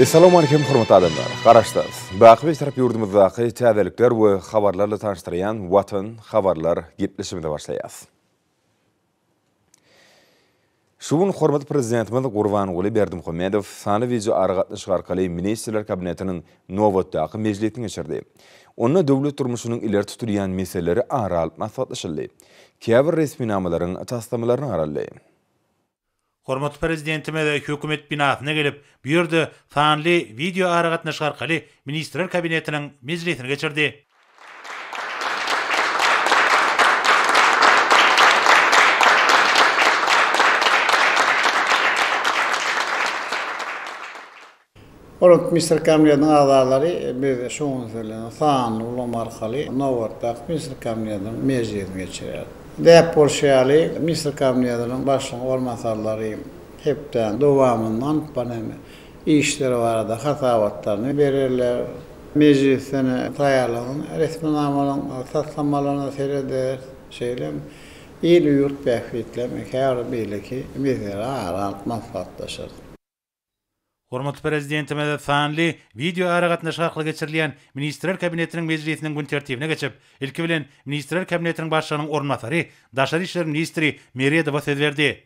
Assalamu alaikum hurmatly adamlar. Qaraşdınız. Baqı taraf yurdumuzdaki təzəliklər və xəbərlərlə tanıştıran Vatan xəbərlər gepleşimində başlayaq. Şuun hurmatly prezidentimiz Qurbanquli Berdimuhamedov sany video araqatnaşyk arkaly Ministrler Kabinetinin nowatdaky meclisini geçirdi. Onda döwlet durmuşynyň ileri tuturýan meseleleri aralyp maslahatlaşyldy. Käbir resmi namalaryň tasdimlaryny araly. Hormat prezidentime de hükümet binasyna gelip, bu ýerde sanly video aragatnaşyk arkaly Ministrler Kabinetiniň meclisini geçirdi. Orada Minister Kabinetinin a'zalary bir şoňy söýlen, sanly ulam arkaly nowatdaky Minister Kabinetiniň meclisini geçirýär. Dep bolşaly Minister Kabinetiniň başlygy ormansalary hepden dowamyndan panemy işleri barada hatawatlaryny bererler. Meclisini taýýarlanan resmi namalaryň tasdimlamaryny sereder. Şeýlem il ýurt bähfetleme kär beýleki mesele aralyp maslahatlaşar. Hormat prezidentime de sanly video aragatnaşyk arkaly geçirilýän Ministrler Kabinetiniň meclisiniň gün tertibine geçip, ilki bilen Ministrler Kabinetiniň başlygynyň ornatary, Daşary işler ministri Meriyedova söz berdi.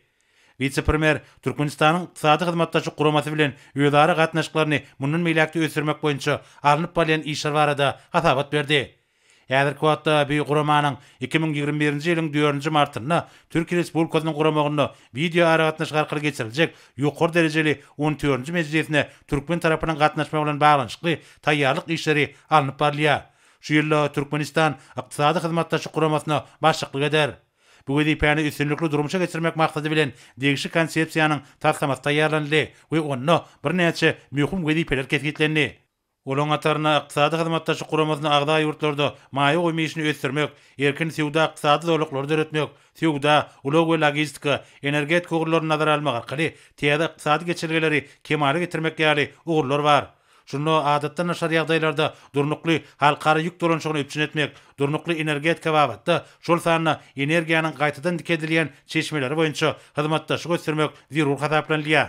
Vice-premier Türkmenistanyň ykdysady hyzmatdaşyk guramasy bilen öýdara gatnaşyklaryny mundan meýlekde ösürmek boýunça alınıp barýan işler barada hasabat berdi. Häzirki wagtda bu guramanyň 2021-nji ýylyň 4-nji martyna Türkiýe Respublikasynyň guramagyny video aragatnaşyk arkaly geçiriljek ýokary derejeli 14-nji meclisine Türkmen tarapynyň gatnaşmagy bilen baglanyşykly taýýarlyk işleri alınıp barýar. Şu ýylda Türkmenistan ykdysady hyzmatdaşyk guramasyna başçylyk eder. Bu wezipany üstünlikli durmuşa geçirmek maksady bilen degişi konsepsiýanyň tasdiqamasy taýýarlandy we onda bir näçe möhüm wezipeler kesgitlendi. Olaň ataryna ykdysady hyzmatdaşyk guramasyny agda ýurtlarda maýa goýmaýyşyny ösdürmek, erkin sewda ykdysady dowlatlary döretmek, sewda, ulug we logistika, energetik ugurlaryny nazara almak arkaly täze ykdysady geçirgeleri kemale getirmek ýaly ugurlar bar. Şunu adatdan aşar ýagdaýlarda durnukly halkara ýük dolanşygyny öpçün etmek, durnukly energetika babatda şol sanyna energiýanyň gaýtadan dikedilýän çeşmeleri boýunça hyzmatdaşyk ösdürmek zerur hasaplanýar.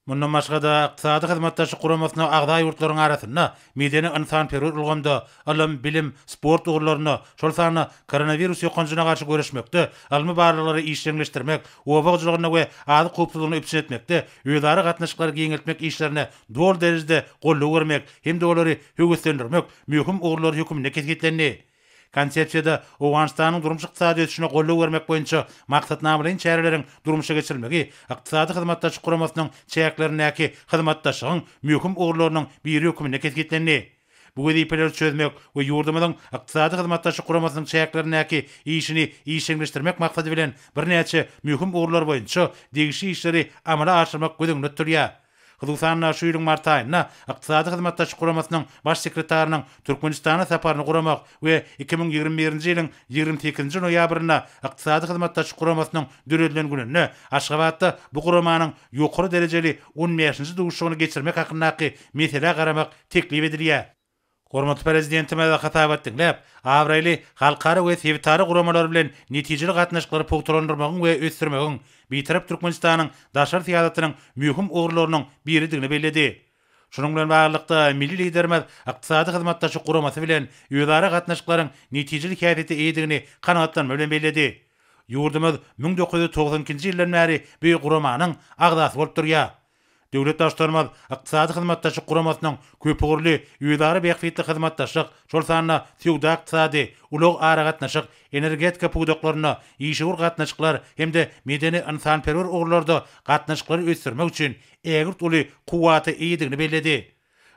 Mundan başga da ykdysady hyzmatdaşyk guramasyna agda ýurtlaryň arasynda medeni insan perwer ulgamda alam, bilim, sport ugurlaryny, şol sanyna koronavirus ýokanjyna garşy görüşmekde, almy barlykları işleňleşdirmek, owagçylygyny we ady kopsuzlygyny öpçün etmekde, öýdara gatnaşyklary giňeltmek işlerine dol derejede golluk bermek hem de olary höwüslendirmek möhüm ugurlar hökümine kesgitlendi. Konsepsiyada Owganistanyň durmuşyk ykdysady ösüşine golluk bermek boýunça maksatnama bilen çäreleriň durmuşa geçirilmegi, ykdysady hyzmatdaşyk guramasynyň çäklerindäki hyzmatdaşygyň möhüm ugurlarynyň biri hökümine kesgitlendi. Bu wezipeleri çözmek we ýurdumyzyň ykdysady hyzmatdaşyk guramasynyň çäklerindäki işini işleňleşdirmek maksady bilen bir näçe möhüm ugurlar boýunça degişi işleri amala aşyrmak gözüňde turýar. Hyzgysanyň şu ýylyň mart aýynda ykdysady hyzmatdaşyk guramasynyň baş sekretarinyň Türkmenistana saparyny guramak we 2021-nji ýylyň 28-nji noýabryna ykdysady hyzmatdaşyk guramasynyň döredilen gününe Aşgabatda bu guramanyň ýokary derejeli 15-nji duguşygyny geçirmek hakyndaky mesele garamak teklip edilýär. Hormatly prezidentime de hatabat dinläp, awraýly halkara we sewtary guramalar bilen netijeli gatnaşyklary pogtalandyrmagyň we ösdürmegiň bitirip Türkmenistanyň daşary tiýadatynyň möhüm ugurlarynyň biridigini bellädi. Şunun bilen baglykda milli liderimiz ykdysady hyzmatdaşyk guramasy bilen öýdara gatnaşyklaryň netijeli häsiýeti eýdigini kanagatlanma bilen bellädi. Ýurdumyz 1990-njy ýyldan bäri bu guramanyň agdasy bolup durýar. Döwlet daşlarymyz ykdysady hyzmatdaşyk guramasynyň köp ugurly öýdara bähfetli hyzmatdaşyk, şol sanyna sewda ykdysady, ulug aragatnaşyk, energetika puwdaklaryny, işigur gatnaşyklar hemde medeni insan perwer ugurlarda gatnaşyklary ösdürmek üçin ägirt uly kuwaty eýdigini bellädi.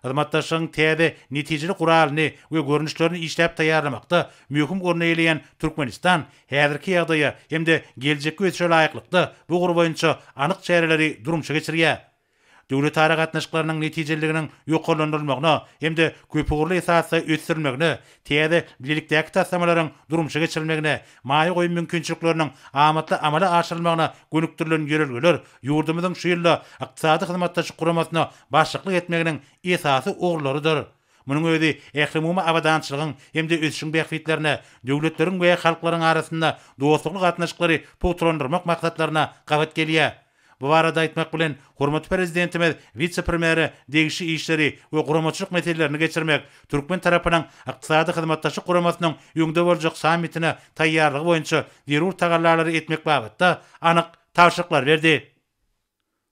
Hyzmatdaşygyň täze netijeli guralyny we görnüşlerini işläp taýýarlamakda möhüm orna eýleýän Türkmenistan häzirki ýagdaýa hemde geljekge ötüşe laýyklykda bu gur boýunça anyk çäreleri durmuşa geçirýär. Döwlet aragatnaşyklarynyň netijeliginiň ýokarlandyrylmagyna hemde köp ugurly esasy ösdürilmegine, täze bilelikdäki tasdimlalaryň durmuşa geçirilmegine, maýa goýum mümkinçilikleriniň amatly amala aşyrylmagyna gönükdirilen ýörelgeler ýurdumyzyň şu ýylda ykdysady hyzmatdaşyk guramasyna başçylyk etmeginiň esasy ugurlarydyr. Munun özi ählimumy abadançylygyň hemde ösüşiň bähfetlerine, döwletleriň we halklaryň arasynda dostluk gatnaşyklary pogtalandyrmak maksatlaryna gabat gelýär. bu barada aytmak bilen hormatly prezidentimiz vice-premieri degişi işleri we guramaçylyk meselelerini geçirmek Türkmen tarapynyň ykdysady hyzmatdaşlyk guramasynyň ýöňde boljak sammitine taýýarlygy boýunça zerur tagallalary etmek babatda anyk tawşyklar berdi.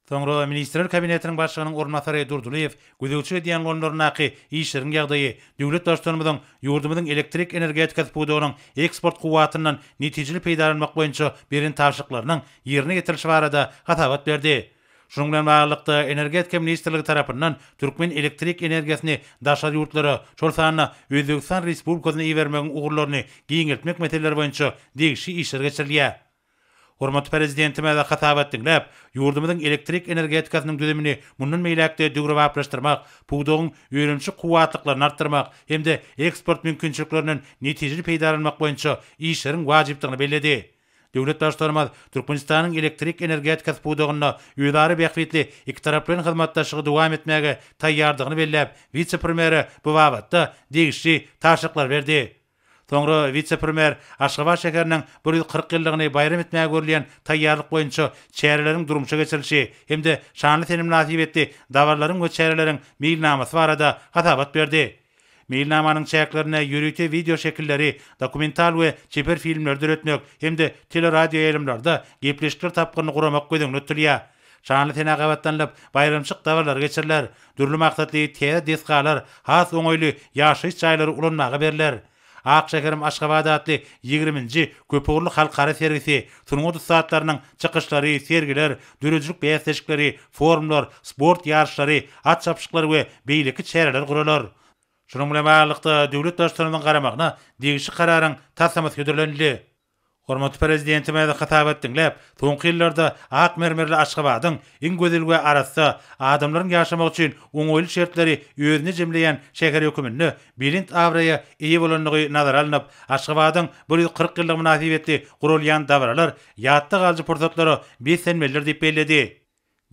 Soňra Ministrler Kabinetiniň başlygynyň ornatary Durduliýew gözegçi diýen gonlarynaky işleriň ýagdaýy döwlet başçylygymyzyň ýurdumyzyň elektrik energetika pudugynyň eksport kuwatyndan netijeli peýdalanmak boýunça beren tawşyklarynyň ýerine getirilişi barada hatabat berdi. Şunun bilen baglykda Energetika Ministrligi tarapyndan Türkmen elektrik energiýasyny daşary ýurtlara, şol sanyna Özbegistan Respublikasyna iýermegiň ugurlaryny giňeltmek meseleleri boýunça degişi işler geçirilýär. Hormatly prezidentime de hatabat dinläp, ýurdumyzyň elektrik energetikasynyň düzümini mundan meýlekde döwrewaplaşdyrmak, puwdugyň öýrençi kuwatlyklaryny artdyrmak hemde eksport mümkinçilikleriniň netijeli peýdalanmak boýunça işleriň wajypdygyny bellädi. Döwlet başçylygymyz Türkmenistanyň elektrik energetikasy puwdugyna ýödary bähwetli iki taraplaryň hyzmatdaşlygy dowam etmäge taýýardygyny belläp, vice-premieri bu babatda degişli taşyklar berdi. Soňra vice-premier Aşgabat şäheriniň 140 ýyllygyny bayram etmäge görülýän taýýarlyk boýunça çäreleriň durmuşa geçirilişi hemde şanly tenim nasip etdi dawarlaryň we çäreleriň mailnamasy barada hatabat berdi. Mailnamanyň çäklerine ýürüte video şekilleri, dokumental we çeper filmler döretmek hemde teleradio ýaýlymlarda gepleşikler tapgyny guramak gözüňde tutilýär. Şanly tenagabatdanlyp bayramçyk dawarlar geçiriler, dürli maksatly täze deskalar, has oňoýly ýaşaýyş çaýlary ulanmaga beriler. Akşekerim Aşgabat adly 20-nji köpürli halkara servisi Tungudu saatlarynyň çykyşlary, sergiler, dürüjlük beýleşikleri, forumlar, sport ýarşlary, at çapşyklary we beýleki çäreler guralar. Şunun bilen baglykda döwlet başçylygynyň garamagyna degişi kararyň tasamasy götürilendi. Hormatly prezidentime de hatabat dinläp, soňky ýyllarda ak mermerli Aşgabatyň iň gözel we arasda adamlaryň ýaşamak üçin oňoýly şertleri özüne jemleýän şäher hökümini bilint awraya eýe bolanlygy nazara alynıp, Aşgabatyň 140 ýyllyk münasibetli gurulýan dawarlar ýatda galjy pursatlary besenmeler diýip bellädi.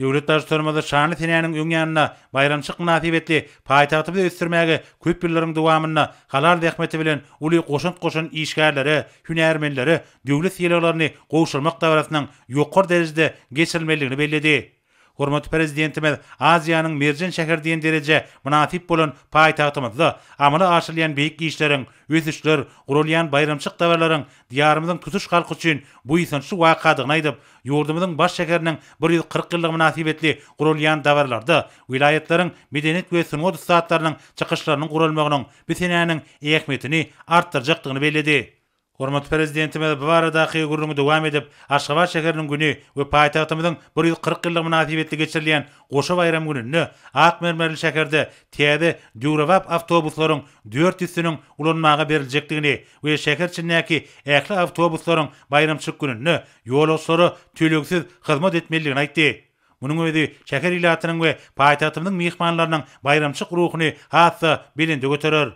Döwlet başçylygymyz şanly tenäniň öňýanyna bayramçyk münasibetli paýtagty ösdürmäge köp ýyllaryň dowamyna halal rahmeti bilen uly goşun işgärlere, hünärmenlere döwlet ýylaklaryny gowşulmak dawrasynyň ýokary derejede geçirilmeligini bellädi. Hormatly prezidentimiz Aziýanyň merjen şäher diýen dereje münasip bolan paýtagtymyzda amala aşylýan beýik işleriň, ösüşler, gurulýan bayramçyk dawarlaryň diýarymyzyň tutuş halky üçin bu ýysynçy wakadygyny aýdyp, ýurdumyzyň baş şäheriniň 140 ýyllyk münasibetli gurulýan dawarlarda wilayatlanyň medeniyet we sunuwat saatlarynyň çykyşlarynyň gurulmagynyň bisenäniň ähmiýetini artdyrjakdygyny bellädi. Hormatly prezidentimiz bu baradaky gurulmagy dowam edip, Aşgabat şäheriniň güni we paýtagtymyzyň 140 ýyllyk münasibetli geçirilýän goşa bayram gününi ak mermerli şäherde täze döwrewap awtobuslaryň 400-siniň ulanmaga berilejekdigini we şäher içindäki ähli awtobuslaryň bayramçyk gününi ýolagçylary töleksiz hyzmat etmeligini aýtdy. Munun özi şäher ilatynyň we paýtagtymyzyň mehmanlarynyň bayramçyk ruhuny hatda belinde göterer.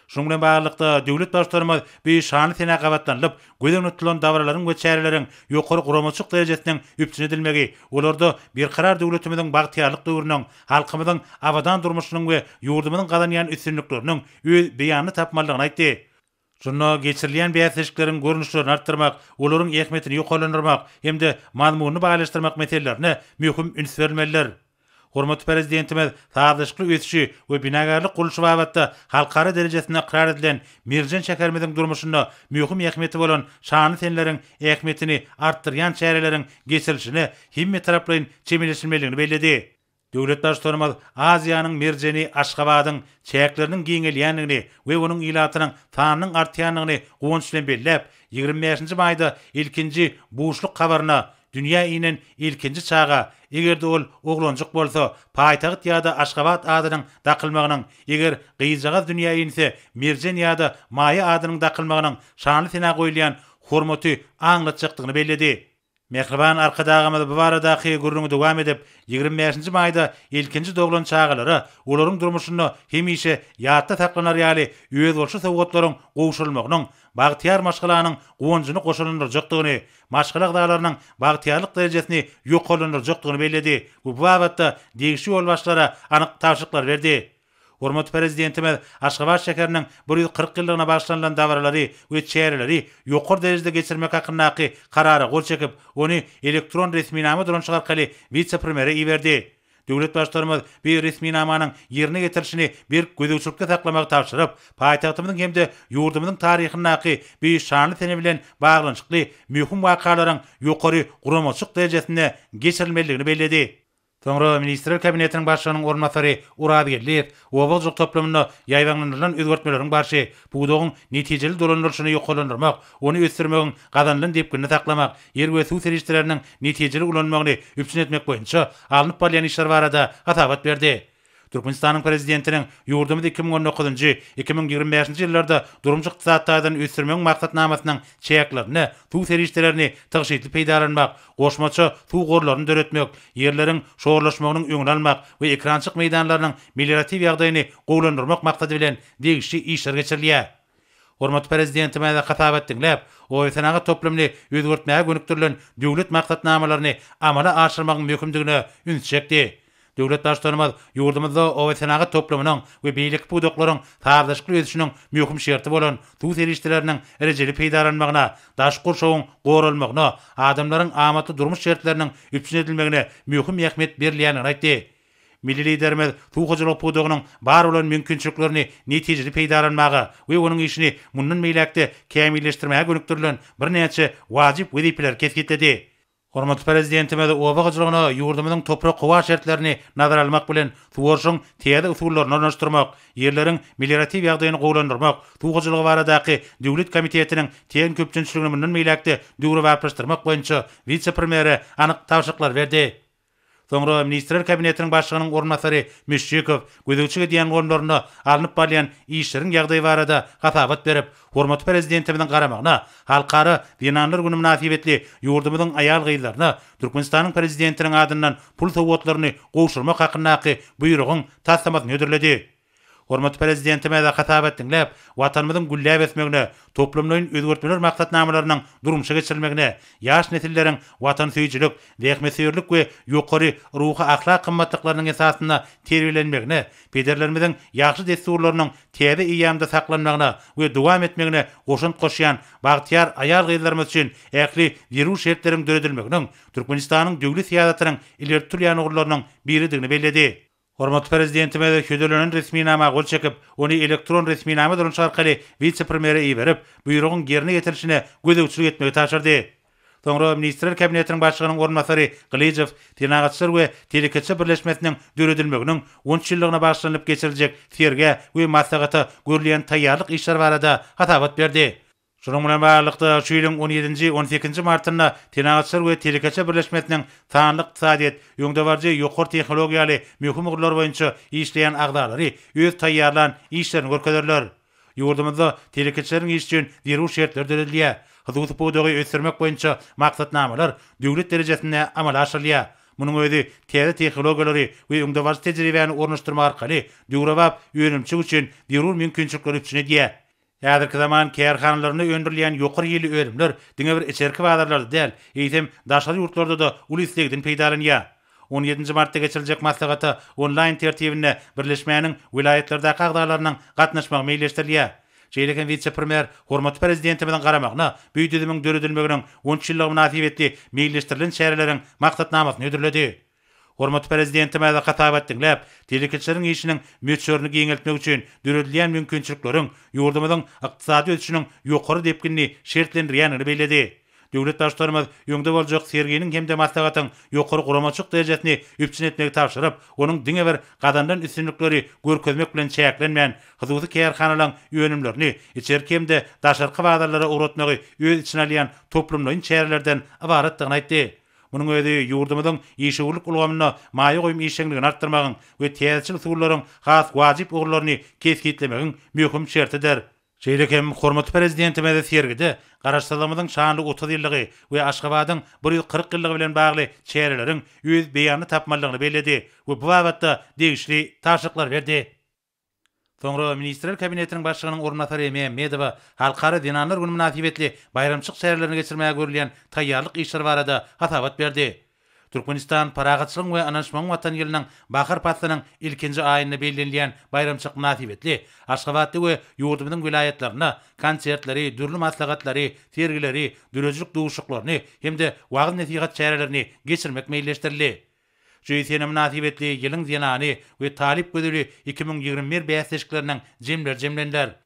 Şunun bilen baglykda döwlet başçylygymyz bir şanly tenagabatdanlyp gözüňe tutulan dawarlaryň we çäreleriň ýokary guramaçyk derejesiniň üpçün edilmegi, olarda bir karar döwletimiziň bagtyarlyk döwrüniň, halkymyzyň abadan durmuşynyň we ýurdumyzyň galanýan üstünlikleriniň öz beýany tapmalygyny aýtdy. Şunu geçirilýän beýleşikleriň görnüşlerini artdyrmak, olaryň ähmiýetini ýokalandyrmak hemde mazmunyny baýlaşdyrmak meselelerini möhüm üns berilmeliler. Hormatly prezidentimiz sazlyşykly ösüşi we binagarlyk gurulşy babatda halkara derejesinde iqrar edilen merjen şäherimiziň durmuşyna möhüm ähmiýeti bolan şanly tenleriň ähmiýetini artdyrýan çäreleriň geçirilişini hemme taraplaryň çemeleşilmeligini bellädi. Döwlet başçylygymyz Aziýanyň merjeni Aşgabatyň çäkleriniň giňelýänligini we onuň ilatynyň sanynyň artýanlygyny gowunç bilen belläp, 25-nji maýda ilkinji buşluk habaryna dünýä inen ilkinji çaga egerde ol oglanjyk bolsa paýtagyt ýa-da Aşgabat adynyň daqylmagynyň, eger gyýjagaz dünýä inse merjen ýa-da maýa adynyň daqylmagynyň şanly tena goýulýan hormaty aňlatjakdygyny bellädi. Mehriban arkadagymyz bu baradaky gurrungy dowam edip, 25-nji maýda ilkinji doglan çagalary olaryň durmuşyny hemişe ýatda saklanar ýaly öz bolşy sowgatlaryň gowşulmagynyň bagtyar maşgalanyň gowunjyny goşulandyrjakdygyny, maşgalak daglarynyň bagtyarlyk derejesini ýokalandyrjakdygyny bellädi. Bu babatda degişi ýol başlara anyk tawşyklar berdi. Hormat prezidentimiz Aşgabat şäheriniň 140 ýyllygyna başlanýan dawarlary we çäreleri ýokary derejede geçirmek hakyndaky karara gol çekip, ony elektron resminama duran çygarkaly vice-premiere iberdi. Döwlet başlarymyz bir resminamanyň ýerine getirişini bir gödäwçilikde saklamagy tapşyryp, paýtagtymyzyň hemde ýurdumyzyň taryhyndaky bir şanly tene bilen baglanyşykly mühim wakalaryň ýokary guramaçyk derejesinde geçirilmeligini bellädi. Soňra Ministrler Kabinetiniň başlygynyň ornatary Urad Gelliýew Obajyk toplamyna ýaýdanlanan özgertmeleriň barşy buğdogyň netijeli dolanýaryşyny ýokalandyrmak, ony ösdürmegiň gazanlyň depkini saklamak, ýer we suw serişleriniň netijeli ulanmagyny üpçün etmek boýunça alınıp barýan işler barada atabat berdi. Türkmenistanyň prezidentiniň ýurdumyz 2019-2025 ýyllarda durumjy ykdysadydan ösdürmegiň maksatnamasynyň çäklerini, suw serişlerini tygşytly peýdalanmak, goşmaça suw gorlaryny döretmek, ýerleriň şoğurlaşmagynyň öňüni almak we ekrançyk meýdanlarynyň meliorativ ýagdaýyny gowlandyrmak maksady bilen degişli işler geçirilýär. Hormat prezidentime de hatabat dinläp, o ýetnaga toplamly özgertmäge gönükdirilen döwlet maksatnamalaryny amala aşyrmagyň mümkindigine ün çekdi. Döwlet başlarymyz ýurdumyzda owetnaga toplamynyň we beýlik budaklaryň tardyşykly ödüşiniň möhüm şerti bolan suw serişleriniň erejeli peýdalanmagyna, daş gurşawyň goralmagyna, adamlaryň amaty durmuş şertleriniň üpçün edilmegine möhüm ähmiýet berilýänini aýtdy. Milli liderimiz suwgaçylyk budagynyň bar bolan mümkinçiliklerini netijeli peýdalanmagy we onuň işini mundan meýlekde kämilleşdirmäge gönükdirilen birnäçe wajyp wezipeler kesgitledi. Hormatly prezidentime de obagaçylygyna ýurdumyzyň toprak gowa şertlerini nazara almak bilen suwarşyň täze usullaryny ornaşdyrmak, ýerleriň meliorativ ýagdaýyny gowlandyrmak, suwgaçylygy baradaky döwlet komitetiniň teň köpçünçiligini mundan meýlekde döwre barplaşdyrmak boýunça vice-premiere anyk tawşyklar berdi. Soňra Ministrler Kabinetiniň başlygynyň ornatary Müşşekow gödäwçige diýen gorunlaryna alınıp barýan işleriň ýagdaýy barada hatabat berip, hormatly prezidentimiziň garamagyna halkara Dinanlar güni münasibetli ýurdumyzyň aýal gyýlaryna Türkmenistanyň prezidentiniň adyndan pul sowgatlaryny gowşurmak hakyndaky buýrugyň taslamasyny ödürledi. Hormatly prezidentime de hatabat dinläp, watanymyzyň gülläp esmegine, toplamlaryň özgertmeler maksatnamalarynyň durumşa geçirilmegine, ýaş nesilleriň watan süýçilik, dehmeseýerlik we ýokary ruhy ahlak kymmatlyklarynyň esasyna terbiýelenmegine, pederlerimiziň ýaxşy desturlarynyň täze ýamda saklanmagyna we dowam etmegine goşunt goşýan bagtyar aýal gyýlarymyz üçin ähli ýerü şertleriň döredilmeginiň Türkmenistanyň döwlet siýasatynyň ileri turýan ugurlarynyň biridigini bellädi. Hormatly prezidentime de ködelenen resminama gol çekip, ony elektron resminama duran çarkaly vice-premiere iberip, buýrugyň gerine getirişine gödäwçilik etmegi taşyrdy. Soňra Ministrler Kabinetiniň başlygynyň ornatary Glyjew Tenagatçylar we Telekeçe birleşmesiniň döredilmeginiň 10 ýyllygyna başlanyp geçiriljek terge we maslahaty görülýän taýýarlyk işler barada hatabat berdi. Şunun bilen baglanykda şu ýylyň 17-18 martynda Tenagatçylar we Telekeçe birleşmesiniň sanlyk ykdysadyet, ýöňdebarjy ýokary tehnologiýaly möhüm ugurlar boýunça işleýän agdalary öz taýýarlan işlerini görkezerler. Ýurdumyzda telekeçeleriň iş üçin ýerü şertler döredilýär. Huzuty budagy ösdürmek boýunça maksatnamalar döwlet derejesinde amala aşyrylýar. Munyň özi täze tehnologiýalary we ýöňdebarjy tejribäni ornaşdyrmak arkaly döwrebap öňümçi üçin ýerü mümkinçilikleri üçin edýär. Ýazyrky zaman kärhanalaryny öndürilýän ýokary ýyly ölimler diňe bir içerki badarlarda däl, eýsem daşary ýurtlarda da ulislegden peýdalanýar. 17 martda geçiriljek maslahata online tertibinde birleşmäniň vilayetlerdeäki agdalarynyň gatnaşmagy meýleşdirilýär. Şeýleken vice-premier hormatly prezidentimiziň garamagyna büýdüdimiň döredilmeginiň 10 ýyllyk münasibetli meýleşdirilen şäherleriň maksatnamasyny ödürledi. Hormatly prezidentime de hatabat dinläp, telekeçeleriň işiniň möçörüni giňeltmek üçin döredilýän mümkinçilikleriň ýurdumyzyň ykdysady ösüşiniň ýokary depkini şertlendirýänini bellädi. Döwlet başlarymyz ýöňde boljak serginiň hemde maslahatyň ýokary guramaçyk derejesini üpçün etmegi tapşyryp, onuň diňe bir gadandan üstünlikleri görkezmek bilen çäklenmeýän huzuty kärhanalaryň ýönümlerini içerki hemde daşarky badarlara uratmagy öz içine alýan toplumlaryň çärelerden ibaretdigini aýtdy. Munyň özi ýurdumyzyň ýeşewlik ulgamyna maýa goýum işçiligini artdyrmagyň we täzeçil usullaryň has wajyp ugurlaryny kesgitlemegiň möhüm şertidir. Şeýlekem hormatly prezidentime de sergide garaşdyrmamyzyň şanly 30 ýyllygy we Aşgabatyň 140 ýyllygy bilen bagly çäreleriň öz beýany tapmalygyny bellädi we bu babatda degişli taşyklar berdi. Soňra Ministrler Kabinetiniň başlygynyň ornatary Mehmedowa halkara Dinanlar güni münasibetli bayramçyk şäherlerini geçirmäge görülýän taýýarlyk işler barada hatabat berdi. Türkmenistan paragatçylyk we anaşmaň watan ýylynyň bahar pasynyň ilkinji aýyny bellenleýän bayramçyk nasibetli Aşgabatdy we ýurdumyzyň vilayetlerine konsertleri, dürli maslahatlary, sergileri, dürejlik duşuklaryny hemde wagt nasihat çärelerini geçirmek meýilleşdirildi. Jüýsene münasibetli ýylyň zenany we talip gödüli 2021 bäsleşikleriniň jemlenler.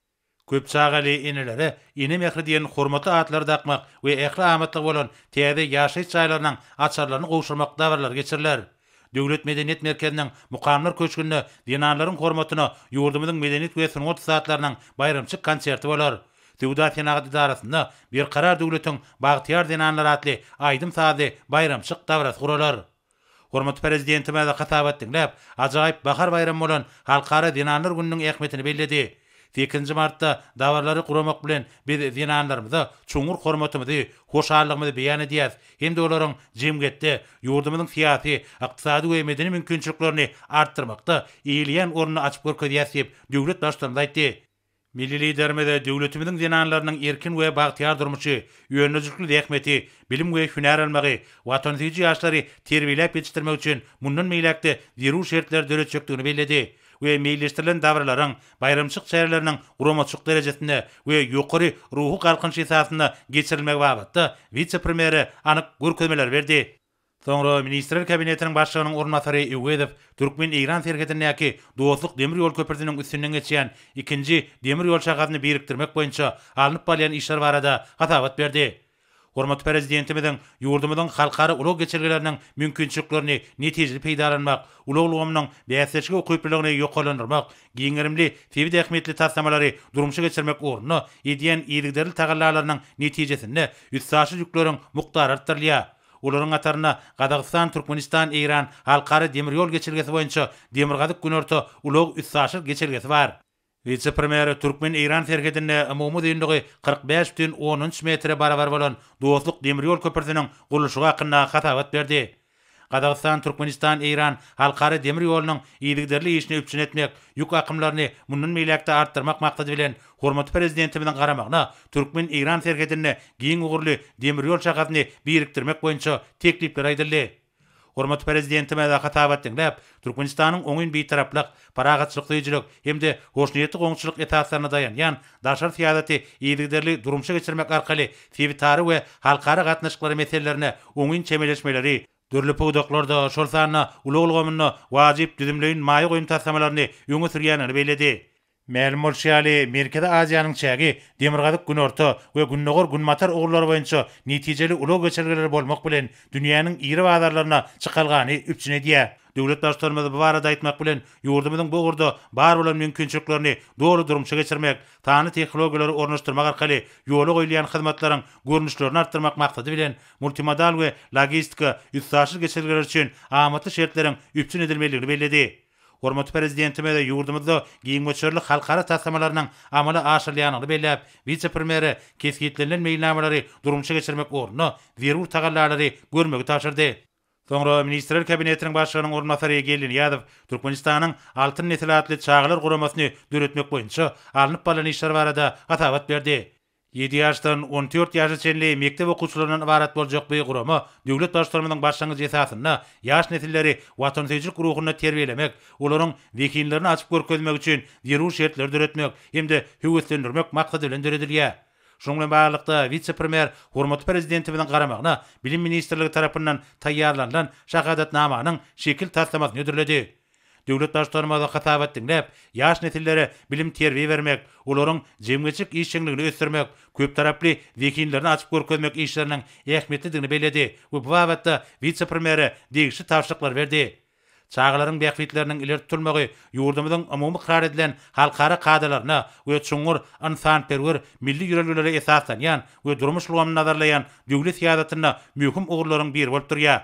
Köp çağaly eneleri, ene mehri diýen hormatly atlary dakmak we ähli amatlyk bolan täze ýaşaýyş çaýlarynyň açarlaryny gowşurmak dawarlar geçiriler. Döwlet Medeniýet Merkeziniň mukamlar köçkünde dinanlaryň hormatyna ýurdumyzyň medeniýet we sunat saatlarynyň bayramçyk konserti bolar. Döwlet ýanagy idarasynda bir karar döwletiň bagtyar dinanlary atly aýdym sazy bayramçyk dawarat guralar. Hormatly prezidentime de hatabat dinläp, ajaýyp bahar bayramy bolan halkara dinanlar gününiň ähmetini belledi. 8 martda dawarlary guramak bilen biz dinanlarymyza çoňur hormatymyzy, hoşallygymyzy beýan edýäs. Hemde olaryň jemgyýetde ýurdumyzyň syýasy, ykdysady we medeni mümkinçiliklerini artdyrmakda iýilýän ornuny açyp görkezýäs diýip döwlet başçylarına aýtdy. Milli liderimiz döwletimiziň dinanlarynyň erkin we bagtyar durmuşy, ýönlüjikli ähmeti, bilim we hünär almagy, watan süýji ýaşlary terbiýelep ýetişdirmek üçin mundan meýlekde zerur şertler döretjekdigini belledi. We meýilleşdirilen davralaryň bayramçyk çäreleriniň guramaçyk derejesinde we ýokary ruhy galkynç esasynda geçirilmegi babatda vice-premieri anyk görkezmeler berdi. Soňra Ministrler Kabinetiniň başlygynyň ornatary Ewedip Türkmen-Iran serhedindäki dostluk demir ýol köprüsiniň üstünden geçýän ikinji demir ýol şagatyny birikdirmek boýunça alınıp balyan işler barada hatabat berdi. Hormatly prezidentimiziň ýurdumyzyň halkara ulug geçirgileriniň mümkinçiliklerini netijeli peýdalanmak, uluglugynyň bäsleşigi öküpligini ýokalandyrmak, giňerimli tebid ähmetli tassamalary durmuşa geçirmek ornuny edýän ýygyderli tagallalarynyň netijesinde üstsaşy ýükleriň muktary artdyrylýar. Olaryň ataryna Gazaqstan, Türkmenistan, Iran halkara demir ýol geçirgesi boýunça Demirgazyk Günorta ulug üstsaşy geçirgesi bar. Vice-premier Türkmen-Iran serhedinde umumy dünlügi 45,13 metre barabar bolan dostluk demir ýol köprüsiniň gurulşygy hakynda hatabat berdi. Gazaqstan, Türkmenistan, Iran halkara demir ýolunyň ýygyderli işini üpçün etmek, ýük akymlaryny mundan meýlekde artdyrmak maksady bilen hormatly prezidentimiziň garamagyna Türkmen-Iran serhedinde giň ugurly demir ýol şagatyny birikdirmek boýunça teklipler aýdyldy. Hormatly prezidentime de hatabat dinläp, Türkmenistanyň oňyn beýtaraplyk, paragatçylyk süýjilik hemde hoşnýetli goňçylyk etaslaryna dayanýan daşar syýasaty ýygyderli durmuşa geçirmek arkaly sebitary we halkara gatnaşyklary meselelerine oňyn çemeleşmeleri dörli pogdaklarda şol sanyna uluglugyny wajyp düzümleýin maýy goýun tassamalaryny ýöňe sürýänini beledi. Ma'lum bolşýaly Merkezi Aziýanyň çägi Demirgazyk Günorta we Günnogor Günmatar oglary boýunça netijeli ulug geçirgiler bolmak bilen dünýäniň iri bazarlaryna çykylgany üpçün edýär. Döwlet başçylarymyz bu barada aýtmak bilen ýurdumyzyň bu gurda bar bolan mümkinçiliklerini dogry durmuşa geçirmek, tany tehnologiýalary ornaşdyrmak arkaly ýola goýulan hyzmatlaryň görnüşlerini artdyrmak maksady bilen multimodal we logistika üstsaşy geçirgiler üçin amatly şertleriň üpçün edilmeligini belledi. Hormatly prezidentime de ýurdumyzda giňmeçerlik halkara tassamalarynyň amaly aşyrylýanyny belläp, vice-premieri kesgitlenen meýilnamalary durmuşa geçirmek ornuny zerur tagallary görmegi taşyrdy. Soňra Ministrler Kabinetiniň başlygynyň ornatary Gelin Ýazyp Türkmenistanyň altyn nesil atly çağlar guramasyny döretmek boýunça alınıp balan işler barada hatabat berdi. 7 ýaşdan 14 ýaşaçenli mektep okuwçylarynyň ibarat boljak bir gurama döwlet başçylarynyň başlangyç esasynda ýaş nesilleri watan süýjilik ruhyny terbiýelemek, olaryň wekillerini açyp görkezmek üçin zerur şertler döretmek hemde höwetlendirmek maksady bilen döredilýär. Şoňa bilen baglykda vice-premier hormatly prezidentimiziň garamagyna Bilim ministrligi tarapyndan taýýarlanan şahadatnamanyň şekil taslamasyny ödürledi. Döwlet başçylarymyza hatabat dinläp, ýaş nesillere bilim terbiýe bermek, olaryň jemgyçilik işçiligini ösdürmek, köp taraply wekillerini açyp görkezmek işleriniň ähmetligini belledi. Bu babatda vice-premieri degişli tawşyklar berdi. Çağlaryň bähwitleriniň ileri tutulmagy ýurdumyzyň umumy karar edilen halkara kadrlaryna we çoňur ansanperwer milli ýörelgelere esaslanýan we durmuş lugamy nazarlaýan döwlet ýadatyna möhüm ugurlaryň biri bolup durýar.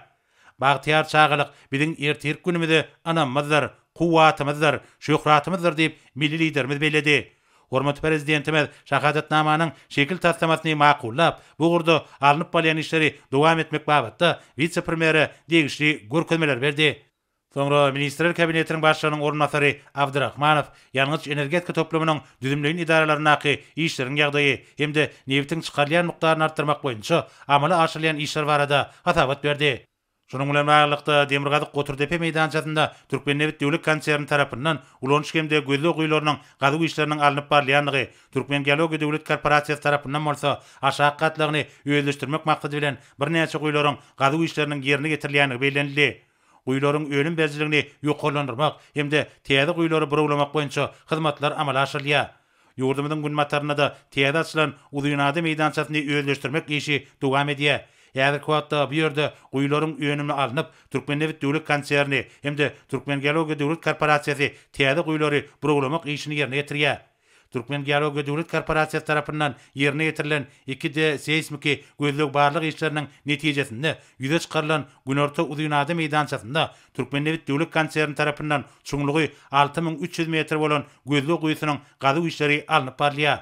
Bagtyar çağlyk biziň ertirk günümizde anamyzdyr, kuwatymyzdyr, şöhratymyzdyr diýip milli liderimiz belledi. Hormatly prezidentimiz şahadatnamanyň şekil taslamasyny makullap, bu gurda alınıp balyan işleri dowam etmek babatda vice-premieri degişli görkezmeler berdi. Soňra Ministrler Kabinetiniň başlygynyň ornatary Abdurrahmanow ýalňyç energetika toplamynyň düzümleýin idaralarynaky işleriň ýagdaýy hemde neftiň çykarylýan mukdaryny artdyrmak boýunça amaly aşyrylýan işler barada hatabat berdi. Şonuň bilen baglanykda Demirgazyk Goturtepe meýdançasynda Türkmennewit Döwlet Konserni tarapyndan ulanýyş hemde gözlü guýlarynyň gazy işleriniň alınıp barlýanlygy Türkmen Geologiýa Döwlet Korporasiýasy tarapyndan bolsa aşağı gatlygyny öýleşdirmek maksady bilen birnäçe guýlaryň gazy işleriniň ýerine getirilýänligi beýlenildi. Guýlaryň ölüm bezligini ýokalandyrmak hemde täze guýlary buraglamak boýunça hyzmatlar amala aşyrylýar. Ýurdumyzyň günmataryna da täze açylan Uzyňady meýdançasyny öýleşdirmek işi dowam edýär. Ýa-da kuwatda bu ýerde guýlaryň öňüne alınıp Türkmennewit Döwlet Konserni hemde Türkmen Geologiýa Döwlet Korporasiýasy täze guýlary buraglamak işini ýerine getirýär. Türkmen Geologiýa Döwlet Korporasiýasy tarapyndan ýerine getirilen 2D seismiki gözlük barlyk işleriniň netijesinde ýüze çykarylan Günorta Uzyňady meýdançasynda Türkmennewit Döwlet Konserni tarapyndan çuňlugy 6300 metr bolan gözlük guýsynyň gazy işleri alınıp barlýar.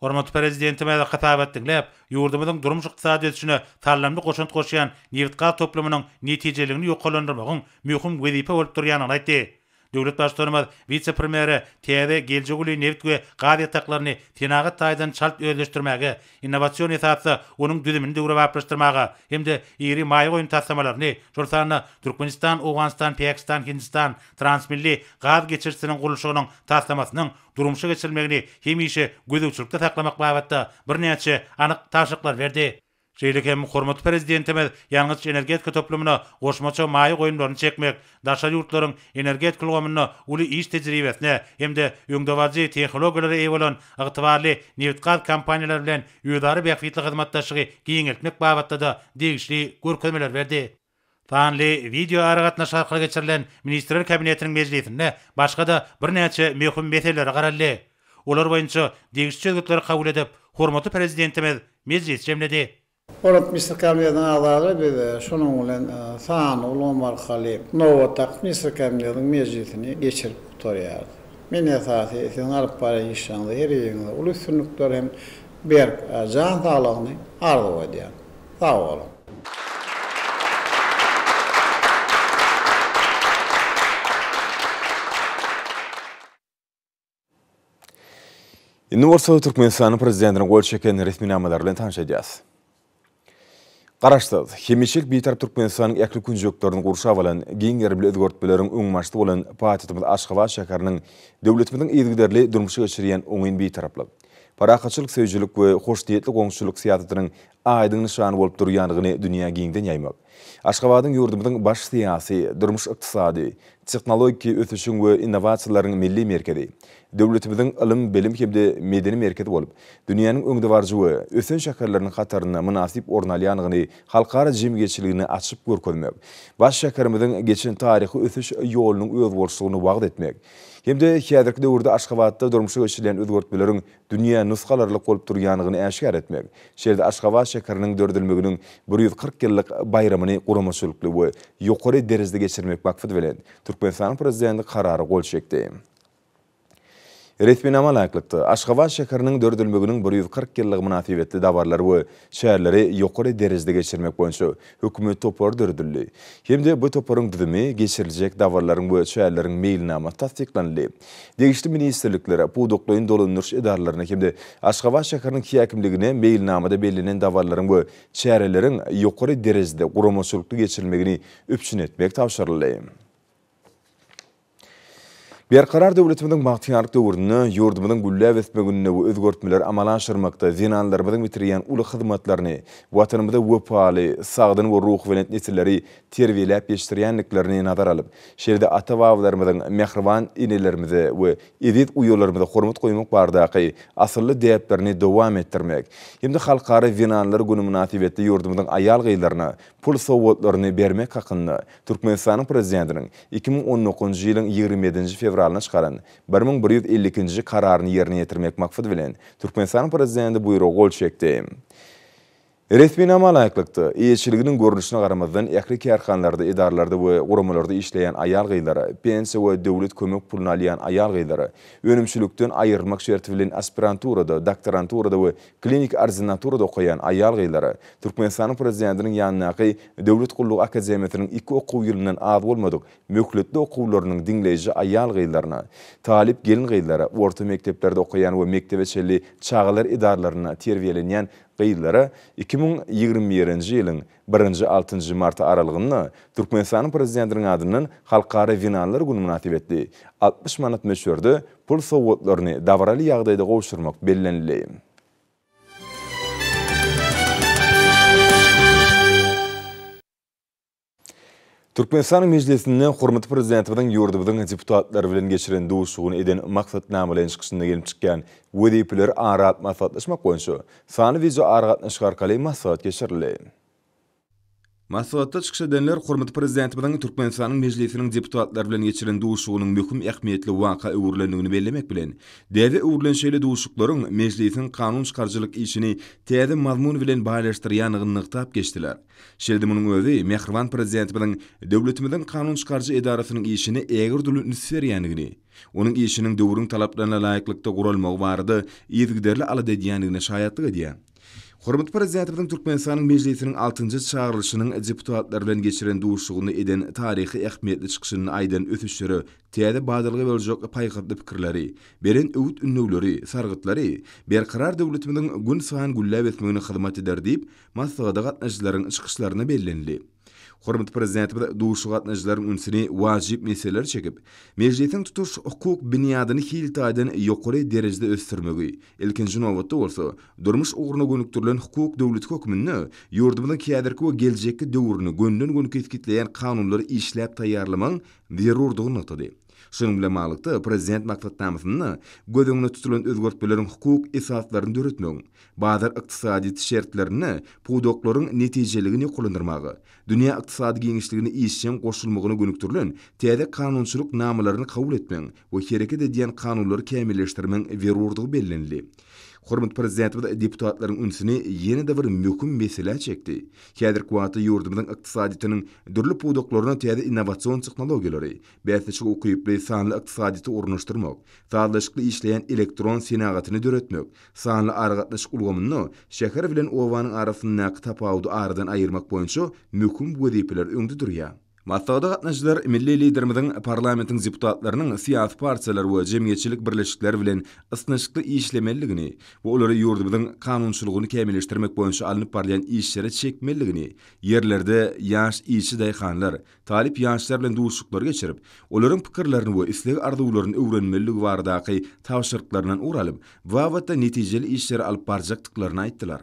Hormatly prezidentime de hatabat dinläp, ýurdumyzyň durmuş ykdysady ösüşine talamly goşant goşýan Newitgaz toplamynyň netijeligini ýokalandyrmagyň möhüm wezipe bolup durýanyny aýtdy. Döwlet başçylygymyz vice-premieri täze geljeguli neft we gaz ýataklaryny tenagat taýdan çalt öýleşdirmäge, innovasiýon esasy onuň düzümini döwre baplaşdyrmaga hemde ýeri maýy goýun taslamalaryny, şolsana Türkmenistan, Awganistan, Pakistan, Hindistan transmilli gaz geçirsiniň gurulşygynyň taslamasynyň durmuşa geçirilmegini hemişe gözükçülükde saklamak babatda birnäçe anyk taşyklar berdi. Şeýleki hem hormatly prezidentimiz ýalňyz energetika toplamyna goşmaça maýy goýunlaryny çekmek, daşa ýurtlaryň energetik gowamyna uly iş tejribesine hemde öňdewaji tehnologiýalary eýe bolan ygtybarly Newitgaz kompaniýalary bilen ýödary bähfitli hyzmatdaşlygy giňeltmek babatda da degişli görkezmeler berdi. Fanly video aragatnaşy arkaly geçirilen Ministrler Kabinetiniň mejlisinde başga da birnäçe möhüm meseleler garaldy. Olar boýunça degişli çözgütleri kabul edip, hormatly prezidentimiz mejlis jemledi. Orat Mr. Kabinetiniň agzary biz şonuň bilen sany ulan markaly Nowatak Mr. Kabinetiniň mejlisini geçirip oturýar. Men esasy sen alyp barýan işleňde her ýerinde uly sünükler hem berk jan sağlygyny arzu edýär. Sag bolun. Indi bolsa Türkmenistanyň prezidentiniň gol çeken resmi namalar bilen tanışaýjaz. Garaşsyz, hemişik bitarap Türkmenistanyň ýakly künjeklerini gurşap alan giňer bilen özgertmeleriň öňmaşdy bolan Patitimiz Aşgabat şäheriniň döwletimiziň ýygderli durmuşy geçirýän oňyn bitaraplyk, parakaçylyk, söýjülik we hoşniýetli goňşulyk siýasatynyň aýdyň nyşany bolup durýanlygyny dünýä giňden ýaymak. Aşgabatyň ýurdumyzyň baş siýasy, durmuş ykdysady, tehnologiki ösüşüň we innovasiýalaryň milli merkezi, döwletimiziň ilim, bilim hemde medeni merkezi bolup, dünýäniň öňdewarjy we ösen şäherleriniň hataryna münasip orun alýanlygyny, halkara jemgyýetçiligini açyp görkezmek, baş şäherimiziň geçen taryhy ösüş ýolunyň öz bolşugyny wagt etmek, hemde häzirki döwürde Aşgabatda durmuşy geçirilen özgertmeleriň dünýä nusgalarlyk bolup durýanlygyny äşkar etmek, şeýle Aşgabat şäheriniň dördülmeginiň 140 ýyllyk bayramyny guramaçylykly we ýokary derejede geçirmek maksady bilen Türkmenistanyň prezidenti karary gol çekdi. Resmi nama laýyklykda Aşgabat şäheriniň dördülmeginiň 140 ýyllyk münasibetli dawarlary we şäherleri ýokary derejede geçirmek boýunça hökümet topar dördüldi. Hemde bu toparyň düzümi geçiriljek dawarlaryň we şäherleriň meýilnama tasdiklandy. Degişli ministrlikleri puduklaýyn dolanýyş edarlaryna hemde Aşgabat şäheriniň häkimligine meýilnamada bellilen dawarlaryň we şäherleriň ýokary derejede guramaçylykly geçirilmegini öpçün etmek tapşyryldy. Berkarar döwletimiziň bagtýarlyk döwrüne, ýurdumyzyň gülläp etmegine we özgertmeler amala aşyrmakda zinanlarymyzyň bitirýän uly hyzmatlaryny, watanymyzda wepaly, sagdyn we ruh bilen nesilleri terbiýelep ýetirýänliklerini nazar alyp, şeýle ata-babalarymyzyň mehriban inelerimize we edit uýurlarymyza hormat goýmak bardaky asylly däplerini dowam etdirmek, hemde halkara zinanlar güni münasibetli ýurdumyzyň aýal gyýlaryna pul sowgatlaryny bermek hakyny Türkmenistanyň prezidentiniň 2019-njy ýylyň 27-nji fevralyna çykaran 1152-nji kararyny ýerine ýetirmek maksady bilen Türkmenistanyň prezidenti buýrugy gol çekdi. Resmi nama laýyklykda ýeşiliginiň görnüşine garamazdan ýakly kärhanlarda, edarlarda we guramalarda işleýän aýal gyýlary, pensiýa we döwlet kömek puluny alýan aýal gyýlary, önümçülükden aýyrmak şerti bilen aspiranturada, doktoranturada we klinik ordinaturada okuyan aýal gyýlary, Türkmenistanyň prezidentiniň ýanynaky Döwlet Gullyk Akademiýasynyň 2 okuw ýylynyň az bolmadyk mökletli okuwlarynyň diňleýiji aýal gyýlaryna, talip gelin gyýlary, orta mekteplerde okuyan we mektebeçeli çağalar edarlaryna terbiýelenýän Qeýdylary 2021-nji ýylyň 1-6 mart aralygynda Türkmenistanyň prezidentiniň adyndan Halkara Winanlar güni münasibetli 60 manat meşhurdy pul sowgatlaryny dawraly ýagdaýda gowşurmak bellenildi. Türkmenistanyň mejlisinde hormatly prezidentimiň ýurdumyň deputatlary bilen geçiren duşugyny eden maksatnamalyň çykyşynda gelip çykýan wedepiler arat maslahatlaşmak boýunça sany video aragatnaşyk arkaly maslahat geçirildi. Maslahatda çykyş edenler hormatly prezidentimiň Türkmenistanyň mejlisiniň deputatlary bilen geçiren duşugynyň möhüm ähmiýetli waka öwürlendigini bellemek bilen däze öwürlenşeýle duşuklaryň mejlisiň kanun çykarjylyk işini täze mazmun bilen baýlaşdyrýanyny nykdap geçdiler. Şeýle munyň özi Mehriban prezidentimiň döwletimiziň kanun çykarjy edarasynyň işini ägir dürlütnüsberýändigini, onuň işiniň döwrüň talaplaryna laýyklykda gurulmagy barada ýetgiderli alada edýändigine şaýatlyk edýär. Hormatly prezidentimiň Türkmenistanyň mejlisiniň 6-njy çağrylşynyň deputatlary bilen geçiren duşugyny eden taryhy ähmiýetli çykyşynyň aýdan ötüşleri, täze badalgy boljak paýgatly pikirleri, beren öwüt ünnewleri, sargytlary berkarar döwletimiň gün sahan gülläp etmegine hyzmat eder diýip maslahatda gatnaşyklaryň çykyşlaryna bellenildi. Hormatly prezidentimiň duşu gatnaşyklaryň ünsini wajyp meseleler çekip, mejlisiň tutuş hukuk binyadyny hiltaýdan ýokary derejede ösdürmegi, ilkinji nowatda bolsa, durmuş ugruny gönükdirilen hukuk döwlet hökmüni, ýurdumyň käderki we geljekki döwrüni gönden gün kesgitleýän kanunlary işläp taýýarlamaň zerurdygyny nykdy. Şunun bilen malykda prezident maksatnamasyny gödüňde tutulan özgertmeleriň hukuk esaslaryny döretmek, bazar ykdysady şertlerini, pudoklaryň netijeligini kullandyrmagy, dünýä ykdysady giňişligini işçen goşulmagyny gönükdirilen täze kanunçylyk namalaryny kabul etmek we hereket edýän kanunlary kämilleşdirmek zerurdygy bellenildi. Hormatly prezidentimiň deputatlaryň ünsini ýene-de bir möhüm mesele çekdi. Häzir kuwaty ýurdumyň ykdysadytynyň dürli pudoklaryna täze innowasion tehnologiýalary, bäsçi okyply sanly ykdysadyty ornaşdyrmak, sağlaşykly işleýän elektron senagatyny döretmek, sanly aragatnaşyk ulgamyny şäher bilen owanyň arasyndaky tapawudy aradan aýyrmak boýunça möhüm wedepeler öňde durýar. Maslahatda gatnaşylar milli liderimiň parlamentiň deputatlarynyň siýasy partiýalar we jemgyýetçilik birleşikleri bilen ysnaşykly işlemeligini we olary ýurdumyň kanunçylygyny kämilleşdirmek boýunça alınıp barýan işlere çekmeligini, ýerlerde ýaş işçi daýhanlar, talip ýaşlar bilen duşuklar geçirip, olaryň pikirlerini we isleg arzuwlaryny öwrenmeligi baradaky tawşyryklaryndan uralyp, wagtda netijeli işlere alyp barjakdyklaryny aýtdylar.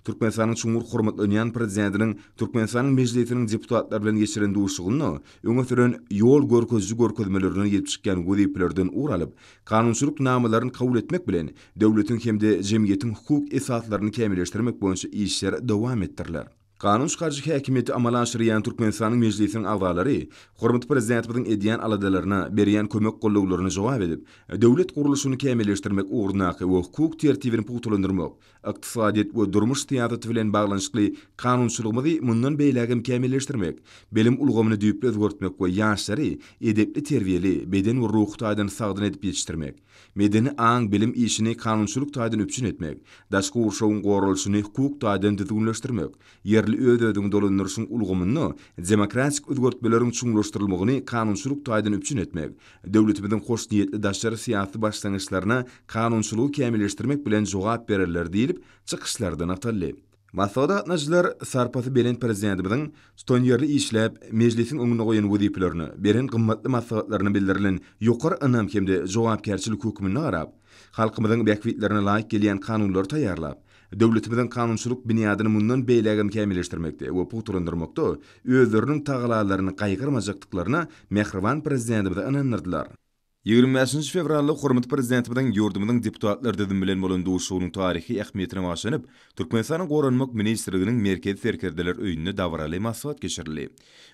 Türkmenistanyň Cumhur hormatlanýan prezidentiniň Türkmenistanyň mejlisiniň deputatlary bilen geçiren duşugyny öňe süren ýol görkezmelerine gelip çykýan wedepelerden uralyp, kanunçylyk namalaryny kabul etmek bilen döwletiň hemde jemgyýetiň hukuk esaslaryny kämilleşdirmek boýunça işler dowam etdirler. Kanun çykarjy häkimiýeti amala aşyrýan Türkmenistanyň mejlisiniň agzalary, hormatly prezidentimiň edýän aladalaryna berýän kömek gollawlaryna jogap edip, döwlet gurulşyny kämilleşdirmek ugrundaky we hukuk tertibini puýtlandyrmak, ykdysadyet we durmuş tiýatraty bilen baglanyşykly kanunçylygymyzy mundan beýlägem kämilleşdirmek, bilim ulgamyny düýpli özgertmek we ýaşlary edepli terbiyeli, beden we ruh taýdan sagdyn edip ýetişdirmek, medeni aň bilim işini kanunçylyk taýdan öpçün etmek, daşky urşawyň gorulşyny hukuk taýdan düzgünleşdirmek, öz-özüň dolandyryşyň ulgamyny demokratik özgertmeleriň çuňlaşdyrylmagyny kanunçylyk taýdan öpçün etmek, döwletimiziň hoş niýetli daşary syýasy başlangyçlaryna kanunçylygy kämilleşdirmek bilen jogap bererler diýilip çykyşlardan ataldy. Maslahatda gatnaşylar sarpasy beren prezidentimiň stonýerli işläp mejlisiň öňüne goýan wezipelerini, beren gymmatly maslahatlaryny bildirilen ýokary ynam hemde jogapkärçilik hökmüni garap, halkymyzyň beýikliklerine laýyk gelýän kanunlary taýýarlap, döwletimiziň kanunçylyk binyadyny mundan beýlägem kämilleşdirmekde we puýtlandyrmakda özleriniň tagalalaryny gaýgyrmajakdyklaryna Mehriban prezidentimiň inanyrdylar. 25 fevralda hormatly prezidentimiň ýurdumyň deputatlary düzüm bilen bolan duşugynyň taryhy ähmiýetine başlanyp, Türkmenistanyň Goranmak ministrliginiň merkezi serkerdeler öýünde dawraly maslahat geçirildi.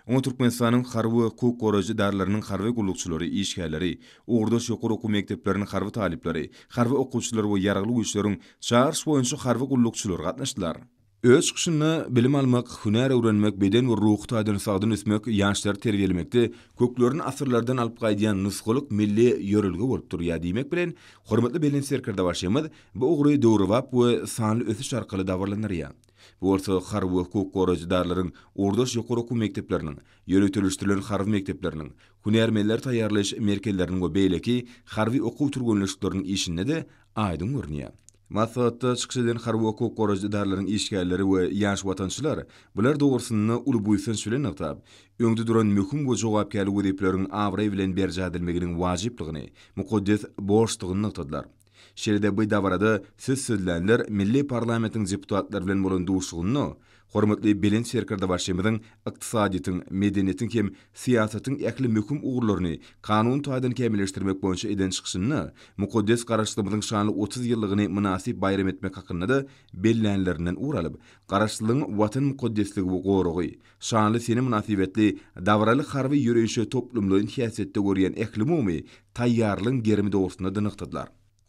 Oňa Türkmenistanyň harby hukuk goraýjy darlarynyň harby gullukçylary, işgärleri, ugurdaş ýokary okuw mekdepleriniň harby talipleri, harby okuwçylary we ýaragly güýçleriň çağırış boýunça harby gullukçylary gatnaşdylar. Öz çykyşyny bilim almak, hüner öwrenmek, beden we ruh taýdan sagdyn ösmek, ýaşlary terbiýelemekde köklerini asyrlardan alyp gaýdýan nusgalyk milli ýörelgi bolup durýar diýmek bilen hormatly bilen serkerde başlaýmaz, bu ugry döwrewap we sanly ösüş arkaly dawrlanýar. Bu orta harby hukuk goraýjy darlaryň urdaş ýokary okuw mekdepleriniň, ýönetilişdirilen harby mekdepleriniň, hünermenler taýýarlaş merkezleriniň we beýleki harby okuw türgünleşikleriniň işinde de aýdym görnýär. Matbuatda çıkış eden harby hukuk goragy idaralarynyň işgärleri we ýaş watançylar bular dogrusyny uly buýsan sülen ýatyp, öňde duran möhüm we jogapkärlik wedepleriň awry bilen berjadylmeginiň wajipligyny, mukaddes borçlygyny ýatydylar. Şeýle bu dabarada söz sözlänler milli parlamentiň deputatlary bilen bolan duşugyny, hormatly bilinç şerkerde başlamydyň ykdysadytyň, medeniýetiň hem siýasatyň ähli möhüm ugurlaryny kanun taýdan kämilleşdirmek boýunça eden çykyşyny, mukaddes garaşdyrmadyň şanly 30 ýyllygyny münasip bayram etmek hakynda da bellenlerinden uralyp, garaşdyrylyň watan mukaddesligi we gorugy, şanly seni münasibetli dawraly harby ýöreýişi toplumlaryň hiýasatda görýän ähli mumy taýýarlygyň gerimi dogrusyna dynykdylar.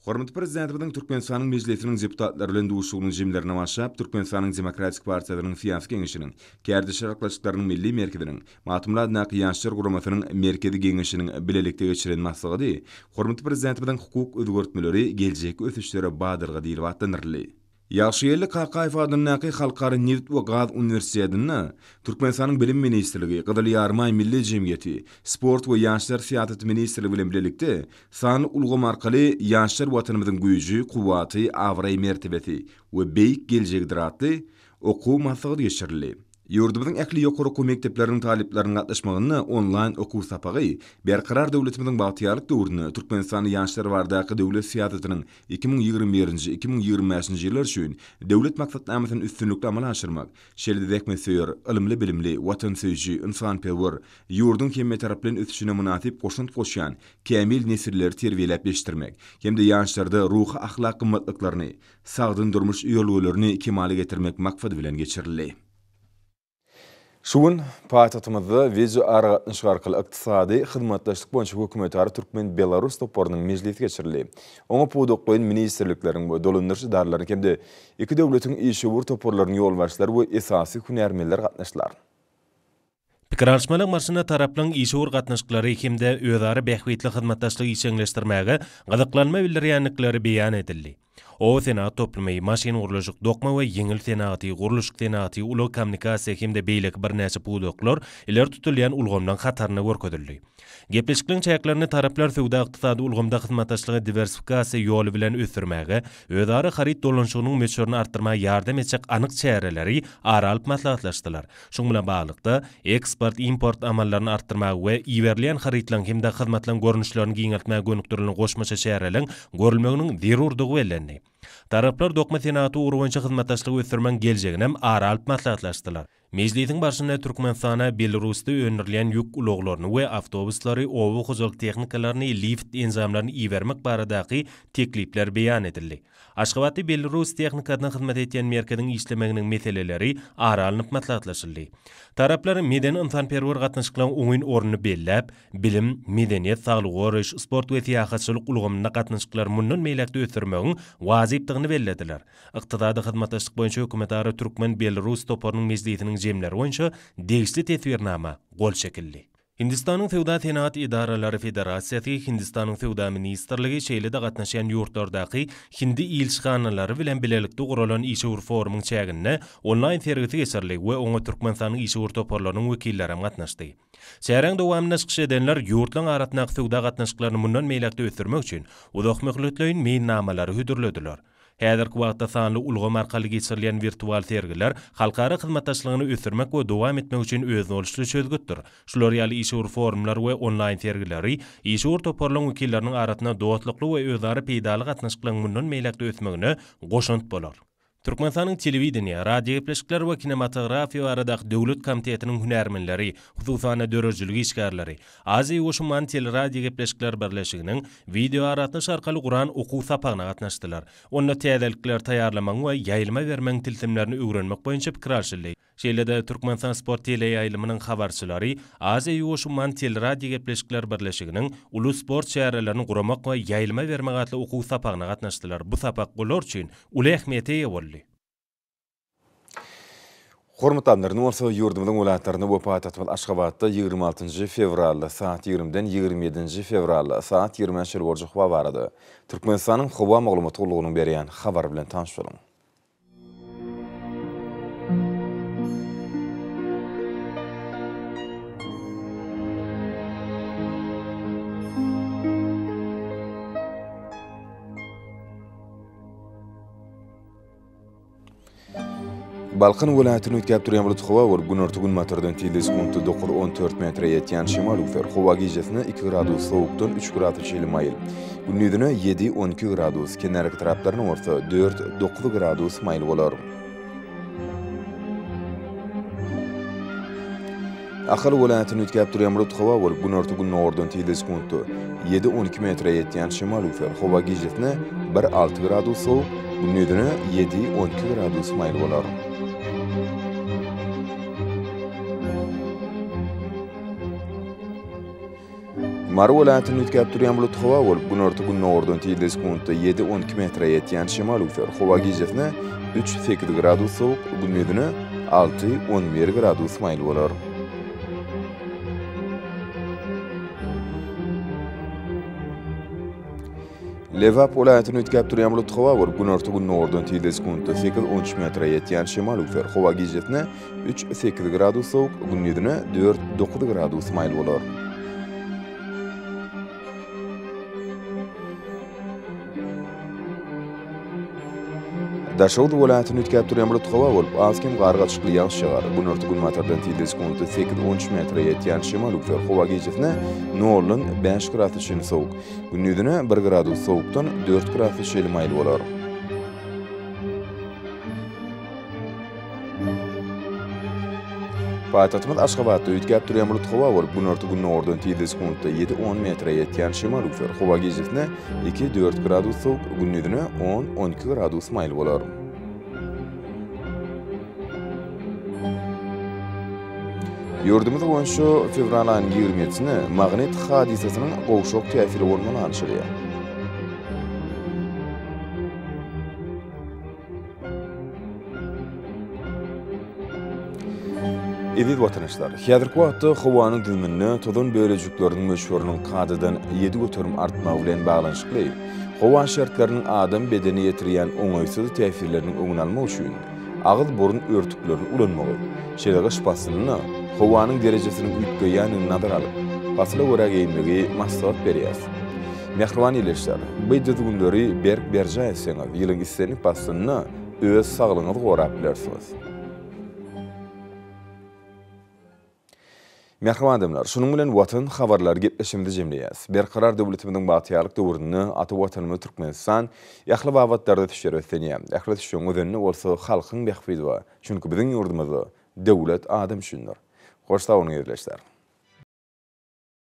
Hormatly prezidentimiň Türkmenistanyň mejlisiniň deputatlary bilen duşugynyň jemlerine başlap, Türkmenistanyň Demokratik Partiýasynyň siýasy keňeşiniň, Kärdi şeraklaşyklarynyň milli merkeziniň, Matymlar Naky ýaşlar guramasynyň merkezi keňeşiniň bilelikde geçiren maslagy, hormatly prezidentimiň hukuk özgörtmeleri geljek ösüşlere badyrga diýilip atlanyrly. Ýaşyýly Kakaýew adanyň Halkara Neft we Gaz Uniwersitetinde Türkmenistanyň bilim ministrligi, Gyzyl Ýarmay milli jemgyýeti, sport we ýaşlar siýasaty ministrligi bilen bilelikde sany ulgam arkaly ýaşlar watanymyzyň güýji, kuwaty, awry mertebeti we beýik geljegi diratly okuw maslagy geçirildi. Ýurdumyzyň ähli ýokary mekdepleriniň talipleriniň gatnaşmagyny onlaýn okuw sapagy berkarar döwletimiziň bagtýarlyk döwrüne Türkmenistan ýaşlar bardaky döwlet siýasatynyň 2021-2025 ýyllar üçin döwlet maksatnamasyny üstünlikle amala aşyrmak, şeýle dekmesýär, ilmli bilimli, watansöýçi, insanperwer, ýurdun hemme taraplan ösüşine münasip goşunt goşýan kämil nesilleri terbiýelep ýetirmek, hemde ýaşlarda ruhy ahlak gymmatlyklaryny, sagdyn durmuş ýolgularyny kemale getirmek maksady bilen geçirildi. Şuun paýtagtymyzda video aragatnaşyk arkaly ykdysady hyzmatdaşlyk boýunça hökümetary Türkmen-Belarus toporunyň mejlisi geçirildi. Oňa puwduklyň ministrlikleriň we dolandyrjy darlaryň hemde iki döwletiň işgür toporlarynyň ýolbaşçylary we esasy hünärmenler gatnaşdylar. Pikir alışmalyk marşyna taraplaryň işgür gatnaşyklary hemde özara bähwetli hyzmatdaşlyk işleňleşdirmäge gadaklanma bildirýänlikleri beýan edildi. O senat toplumy maşyn guruluşyk dokma we ýeňil senaty, guruluşyk senaty, uly kommunikasiýa hemde beýlik bir näçe puwduklar iler tutulýan ulgamdan hataryny görkezildi. Gepleşikliň çäklaryny taraplar söwda ykdysady ulgamda hyzmatdaşlygy diversifikasiýa ýoly bilen ösürmäge, özara harit dolanşygynyň meşhuryny artdyrmaga ýardam etjek anyk çäreleri aralyp maslahatlaşdylar. Şoň bilen baglyqda eksport import amallaryny artdyrmaga we iýerleýän haritlaryň hemde hyzmatlaryň görnüşlerini giňeltmäge gönükdirilen goşmaça çäreleň görülmeginiň zerurdygy bellendi. Taraplar dokma senaty urwança hyzmatdaşlygy ösürmäň geljeginem aralyp maslahatlaşdylar. Mejlisiň başynda Türkmenistana Belarusda öňürilýän ýük uluglaryny we awtobuslary, owu huzurlyk tehnikalaryny, lift enzamlaryny iýermek baradaky teklipler beýan edildi. Aşgabatda Belarus tehnikasyna hyzmat etýän merkeziň işlemeginiň meseleleri aralyp maslahatlaşyldy. Taraplar meden insanperwer gatnaşyklaryň oňyn ornuny belläp, bilim, medeniýet, saglyk goraş, sport we siýasatçylyk ulgamyna gatnaşyklary mundan meýlekde ösürmegiň wazipdygyny bellediler. Ykdysady hyzmatdaşlyk boýunça hökümetary Türkmen-Belarus toporunyň mejlisiniň jemleri boýunça degişli tesbirnama gol çekildi. Hindistanyň Sewda Senat idaralary federasiýasy, Hindistanyň Sewda ministrligi şeýle-de gatnaşan ýurtlardaky Hindi ilçihanalary bilen bilelikde guralan işgür forumyň çäginde onlaýn sergisi geçirildi we oňa Türkmenistanyň işgür toporlarynyň wekilleri gatnaşdy. Şäherň dowamyna çykyş edenler ýurtlaryň arasyna sewda gatnaşyklaryny mundan meýlekde ösürmek üçin uzak möhletleýin meýnnamalary hüdürlediler. Häzirki wagtda sanly ulgam arkaly geçirilýän virtual sergiler halkara hyzmatdaşlygyny ösürmek we dowam etmek üçin özüni oluşly çözgütdir. Şular ýaly işgür forumlar we onlaýn sergileri işgür toporlaryň wekilleriniň arasyna dowatlyklary we özara peýdaly gatnaşyklaryň mundan meýlekde ösmegine goşunt bolar. Türkmenistanyň telewizioniýa, radio gepleşikler we kinematografiýa aradaky döwlet komitetiniň hünärmenleri, hususan dörejçilik işgärleri, Aziýa Goşuman teleradio gepleşikler birleşiginiň video aratnaş arkaly guran okuw sapagyna gatnaşdylar. Onda täzelikler taýýarlamak we ýaýylma bermeň tilsimlerini öwrenmek boýunça pikir alşyldy. Şeýle-de Türkmenistan sport teleýaýlymynyň habarçylary Aziýa Goşuman teleradio gepleşikler birleşiginiň uly sport şäherlerini guramak we ýaýylma bermek atly okuw sapagyna gatnaşdylar. Bu sapak bolar üçin uly ähmiýete ýa boldy. Hormatlanlar, olsa ýurdumyň welaýatlaryny we paýtagtymyz Aşgabatda 26 fevralda saat 20-den 27 fevralda saat 20-nji ýyl hawa barady. Türkmenistanyň hawa maglumaty gullugynyň berýän habar bilen tanışylaryň. Balqın vilayetini ötkep durýan bulut howa bol gün örtügün matardan tili sekundy 9-14 metre ýetýän şemal üfer. Howa gijesine 2 gradus sowukdan 3 gradus şeýle maýyl. Günnüdüne 7-12 gradus, kenarky taraplarynyň orta 4-9 gradus maýl bolar. Ahal vilayetini ötkep durýan bulut howa bol gün örtügün nordan tili sekundy 7-12 metre ýetýän şemal üfer. Howa gijesine 1-6 gradus sowuk, günnüdüne 7-12 gradus maýl bolar. Mar vilayetini ötkep durýan bulut howa bol gün örtügün nordan tili sekundy 7-12 metre ýetýän şemal üfer. Howa gijesine 3-8 gradus sowuk, günnüdüne 6-11 gradus maýl bolar. Levap vilayetini ötkep durýan bulut howa bol gün örtügün nordan tili sekundy 8-13 metre ýetýän şemal üfer. Howa gijesine 3-8 gradus sowuk, günnüdüne 4-9 gradus maýl bolar. Daşowdy vilayetini ötkep durýan bulut howa bolup azkem gargaçykly ýağış ýagar. Gün örtügün matardan tili sekundy 8-13 metre ýetýän şemal üfer. Howa gijesine 0-5 gradus şeýle sowuk. Günnüdüne 1 gradus sowukdan 4 gradus şeýle maýl bolar. Paýtagtymyz Aşgabatda ötkep durýan bulut howa bolup gün örtügün nordan tili sekundy 7-10 metre ýetýän şemal üfer. Howa gijesine 2-4 gradus sowuk, günnüdüne 10-12 gradus maýl bolar. Ýurdumyz boýunça fevral aýynyň 27-sine magnit hadisasynyň gowşok täsiri bolmagy anşylýar. Edil vatandaşlar, häzirki wagtda howanyň dilmini tozan bölejikleriniň möşhurlygynyň kadadan 7 götürüm artmagy bilen baglanşykly. Howa şertleriniň adam bedeni ýetirýän oňaýsyz täsirleriniň öňüni almak üçin agyz burun örtüklerini ulanmagy, şeýle şpasyny, howanyň derejesini üýtgeýän nazar alyp, basly görä geýmegi maslahat berýär. Mehriban ýelerler, bu günleri berk berja etseňiz, ýylyň islerini pasyny öz saglygyňyzy gorap bilersiňiz. Mehriban adamlar, şunun bilen watan habarlary gepleşimde jemleýäs. Berkarar döwletimiziň batýarlyk döwrüni aty watanymy Türkmenistan ýahly wagtlarda düşerip etýär. Ähli şoň özüni bolsa halkyň behbidi, çünki biziň ýurdumyzda döwlet adam düşünür. Hoş sağ olun ýerleşler.